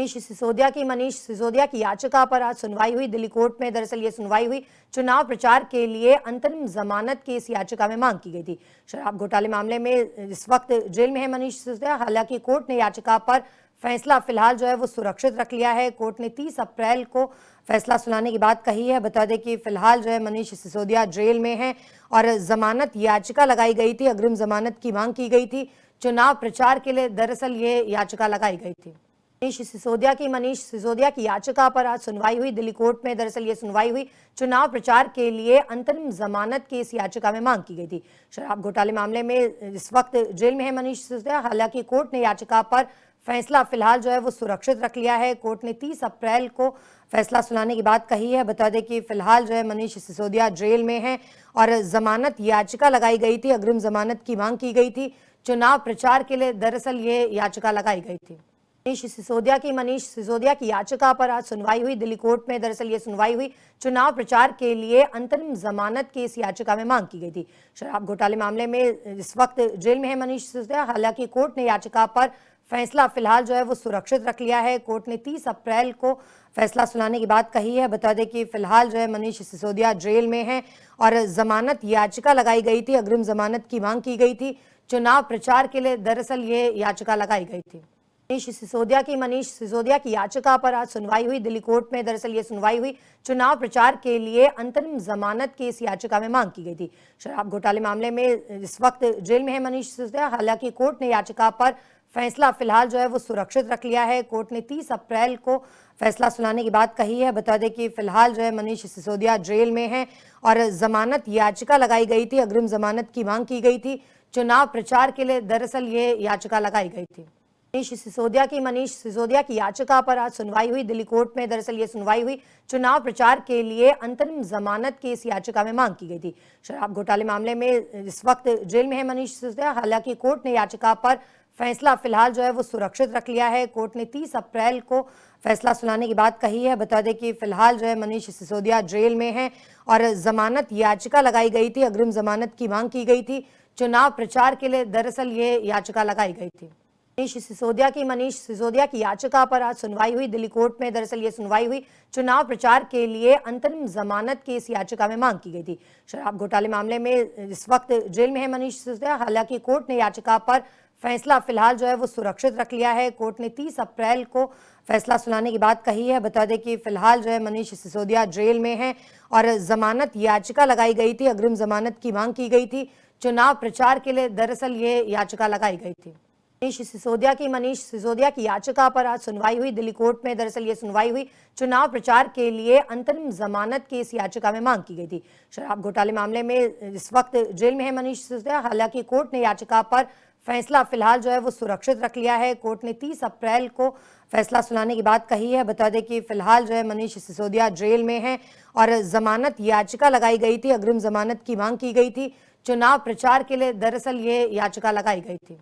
मनीष सिसोदिया की याचिका पर आज सुनवाई हुई। दिल्ली कोर्ट में दरअसल ये सुनवाई हुई। चुनाव प्रचार के लिए अंतरिम जमानत की इस याचिका में मांग की गई थी। शराब घोटाले मामले में इस वक्त जेल में है मनीष सिसोदिया। हालांकि कोर्ट ने याचिका पर फैसला फिलहाल जो है वो सुरक्षित रख लिया है। कोर्ट ने 30 अप्रैल को फैसला सुनाने की बात कही है। बता दें कि फिलहाल जो है मनीष सिसोदिया जेल में है और जमानत याचिका लगाई गई थी, अग्रिम जमानत की मांग की गई थी। चुनाव प्रचार के लिए दरअसल ये याचिका लगाई गई थी। मनीष सिसोदिया की याचिका पर आज सुनवाई हुई। दिल्ली कोर्ट में दरअसल ये सुनवाई हुई। चुनाव प्रचार के लिए अंतरिम जमानत की इस याचिका में मांग की गई थी। शराब घोटाले मामले में इस वक्त जेल में है मनीष सिसोदिया। हालांकि कोर्ट ने याचिका पर फैसला फिलहाल जो है वो सुरक्षित रख लिया है। कोर्ट ने 30 अप्रैल को फैसला सुनाने की बात कही है। बता दें कि फिलहाल जो है मनीष सिसोदिया जेल में है और जमानत याचिका लगाई गई थी, अग्रिम जमानत की मांग की गई थी। चुनाव प्रचार के लिए दरअसल ये याचिका लगाई गई थी। मनीष सिसोदिया की याचिका पर आज सुनवाई हुई। दिल्ली कोर्ट में दरअसल ये सुनवाई हुई। चुनाव प्रचार के लिए अंतरिम जमानत की इस याचिका में मांग की गई थी। शराब घोटाले मामले में इस वक्त जेल में है मनीष सिसोदिया। हालांकि कोर्ट ने याचिका पर फैसला फिलहाल जो है वो सुरक्षित रख लिया है। कोर्ट ने 30 अप्रैल को फैसला सुनाने की बात कही है। बता दें कि फिलहाल जो है मनीष सिसोदिया जेल में है और जमानत याचिका लगाई गई थी, अग्रिम जमानत की मांग की गई थी। चुनाव प्रचार के लिए दरअसल ये याचिका लगाई गई थी। मनीष सिसोदिया की याचिका पर आज सुनवाई हुई। दिल्ली कोर्ट में दरअसल ये सुनवाई हुई। चुनाव प्रचार के लिए अंतरिम जमानत की इस याचिका में मांग की गई थी। शराब घोटाले मामले में इस वक्त जेल में है मनीष सिसोदिया। हालांकि कोर्ट ने याचिका पर फैसला फिलहाल जो है वो सुरक्षित रख लिया है। कोर्ट ने 30 अप्रैल को फैसला सुनाने की बात कही है। बता दें कि फिलहाल जो है मनीष सिसोदिया जेल में है और जमानत याचिका लगाई गई थी, अग्रिम जमानत की मांग की गई थी। चुनाव प्रचार के लिए दरअसल ये याचिका लगाई गई थी। मनीष सिसोदिया की याचिका पर आज सुनवाई हुई। दिल्ली कोर्ट में दरअसल ये सुनवाई हुई। चुनाव प्रचार के लिए अंतरिम जमानत की इस याचिका में मांग की गई थी। शराब घोटाले मामले में इस वक्त जेल में है मनीष सिसोदिया। हालांकि कोर्ट ने याचिका पर फैसला फिलहाल जो है वो सुरक्षित रख लिया है। कोर्ट ने 30 अप्रैल को फैसला सुनाने की बात कही है। बता दें कि फिलहाल जो है मनीष सिसोदिया जेल में है और जमानत याचिका लगाई गई थी, अग्रिम जमानत की मांग की गई थी। चुनाव प्रचार के लिए दरअसल ये याचिका लगाई गई थी। मनीष सिसोदिया की याचिका पर आज सुनवाई हुई। दिल्ली कोर्ट में दरअसल ये सुनवाई हुई। चुनाव प्रचार के लिए अंतरिम जमानत की इस याचिका में मांग की गई थी। शराब घोटाले मामले में इस वक्त जेल में है मनीष सिसोदिया। हालांकि कोर्ट ने याचिका पर फैसला फिलहाल जो है वो सुरक्षित रख लिया है। कोर्ट ने 30 अप्रैल को फैसला सुनाने की बात कही है। बता दें कि फिलहाल जो है मनीष सिसोदिया जेल में है और जमानत याचिका लगाई गई थी, अग्रिम जमानत की मांग की गई थी। चुनाव प्रचार के लिए दरअसल ये याचिका लगाई गई थी। मनीष सिसोदिया की याचिका पर आज सुनवाई हुई। दिल्ली कोर्ट में दरअसल ये सुनवाई हुई। चुनाव प्रचार के लिए अंतरिम जमानत की इस याचिका में मांग की गई थी। शराब घोटाले मामले में इस वक्त जेल में है मनीष सिसोदिया। हालांकि कोर्ट ने याचिका पर फैसला फिलहाल जो है वो सुरक्षित रख लिया है। कोर्ट ने 30 अप्रैल को फैसला सुनाने की बात कही है। बता दें कि फिलहाल जो है मनीष सिसोदिया जेल में है और जमानत याचिका लगाई गई थी, अग्रिम जमानत की मांग की गई थी। चुनाव प्रचार के लिए दरअसल ये याचिका लगाई गई थी।